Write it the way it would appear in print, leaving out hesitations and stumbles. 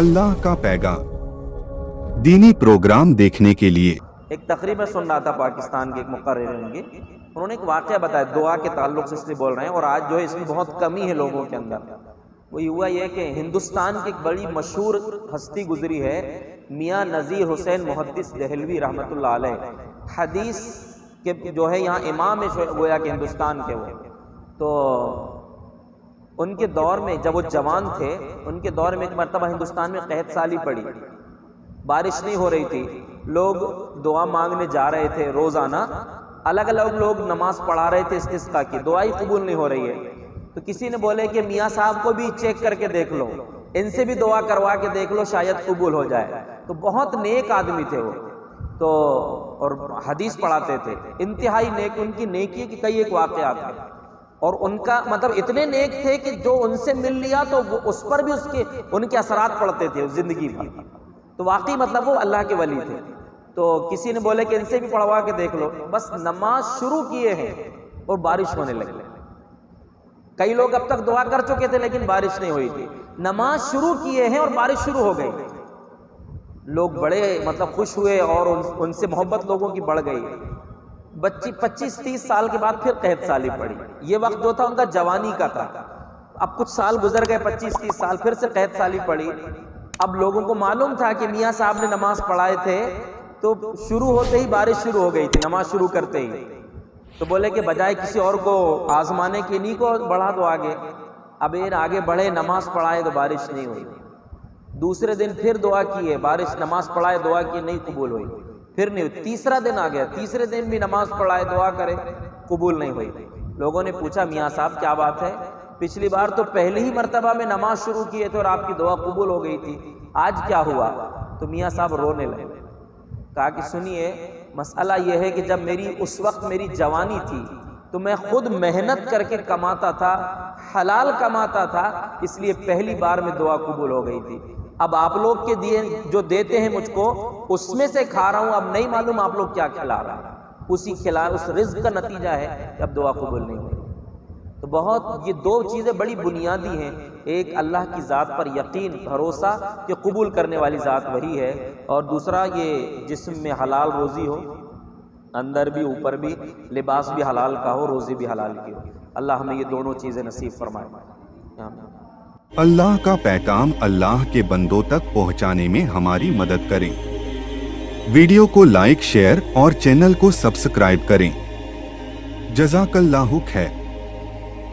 अल्लाह का पैगाम दीनी प्रोग्राम देखने के लिए एक तकरीर में सुन रहा था पाकिस्तान के एक मुकर्रिर होंगे, उन्होंने एक वाक़या बताया दुआ के ताल्लुक से, इसलिए बोल रहे हैं। और आज जो है इसमें बहुत कमी है लोगों के अंदर। वो हुआ ये कि हिंदुस्तान की एक बड़ी मशहूर हस्ती गुजरी है, मियाँ नज़ीर हुसैन मुहद्दिस दहलवी रहमतुल्लाह अलैह, हदीस के जो है यहाँ इमाम है गोया के हिंदुस्तान के। वो तो उनके दौर में जब वो जवान थे, उनके दौर में एक मरतबा हिंदुस्तान में कहत साली पड़ी, बारिश नहीं हो रही थी, लोग दुआ मांगने जा रहे थे रोज़ाना, अलग अलग लोग नमाज पढ़ा रहे थे इस्तिस्का की, दुआ ही कबूल नहीं हो रही है। तो किसी ने बोले कि मियाँ साहब को भी चेक करके देख लो, इनसे भी दुआ करवा के देख लो, शायद कबूल हो जाए। तो बहुत नेक आदमी थे वो तो, और हदीस पढ़ाते थे, इंतहाई नेक। उनकी नेकी की कई एक वाक़यात थे, और उनका मतलब इतने नेक थे कि जो उनसे मिल लिया तो वो उस पर भी उनके असरात पड़ते थे ज़िंदगी भर। तो वाकई मतलब वो अल्लाह के वली थे। तो किसी ने बोले कि इनसे भी पढ़वा के देख लो। बस नमाज शुरू किए हैं और बारिश होने लगी। कई लोग अब तक दुआ कर चुके थे लेकिन बारिश नहीं हुई थी। नमाज शुरू किए हैं और बारिश शुरू हो गई। लोग बड़े मतलब खुश हुए और उनसे मोहब्बत लोगों की बढ़ गई। बच्ची 25-30 साल के बाद फिर कहत साली पड़ी। ये वक्त जो था उनका जवानी का था। अब कुछ साल गुजर गए, 25-30 साल, फिर से कहत साली पड़ी। अब लोगों को मालूम था कि मियाँ साहब ने नमाज पढ़ाए थे, तो शुरू होते ही बारिश शुरू हो गई थी, नमाज शुरू करते ही। तो बोले कि बजाय किसी और को आजमाने के, इन्हीं को बढ़ा दो आगे। अब ये आगे बढ़े, नमाज पढ़ाए तो बारिश नहीं हुई। दूसरे दिन फिर दुआ किए, बारिश, नमाज पढ़ाए, दुआ की, नहीं कबूल हुई, फिर नहीं हुई। तीसरा दिन आ गया, तीसरे दिन भी नमाज पढ़ाए, दुआ करे, कबूल नहीं हुई। लोगों ने पूछा मियाँ साहब क्या बात है, पिछली बार तो पहली ही मर्तबा में नमाज शुरू किए थे और आपकी दुआ कबूल हो गई थी, आज क्या हुआ? तो मियाँ साहब रोने लगे। कहा कि सुनिए, मसला यह है कि जब उस वक्त मेरी जवानी थी तो मैं खुद मेहनत करके कमाता था, हलाल कमाता था, इसलिए पहली बार में दुआ कबूल हो गई थी। अब आप लोग के दिए जो देते हैं मुझको, उसमें से खा रहा हूँ, अब नहीं मालूम आप लोग क्या खिला रहा है, उस रिज्क का नतीजा है कि अब दुआ कबूल नहीं हुई। तो बहुत ये दो चीज़ें बड़ी बुनियादी हैं। एक अल्लाह की ज़ात पर यकीन, भरोसा कि कबूल करने वाली ज़ात वही है, और दूसरा ये जिस्म में हलाल रोज़ी हो, अंदर भी ऊपर भी, लिबास भी हलाल का हो, रोज़ी भी हलाल की हो। अल्लाह हमें ये दोनों चीज़ें नसीब फरमाए। अल्लाह का पैगाम अल्लाह के बंदों तक पहुंचाने में हमारी मदद करें। वीडियो को लाइक, शेयर और चैनल को सब्सक्राइब करें। जज़ाकल्लाहु खैर।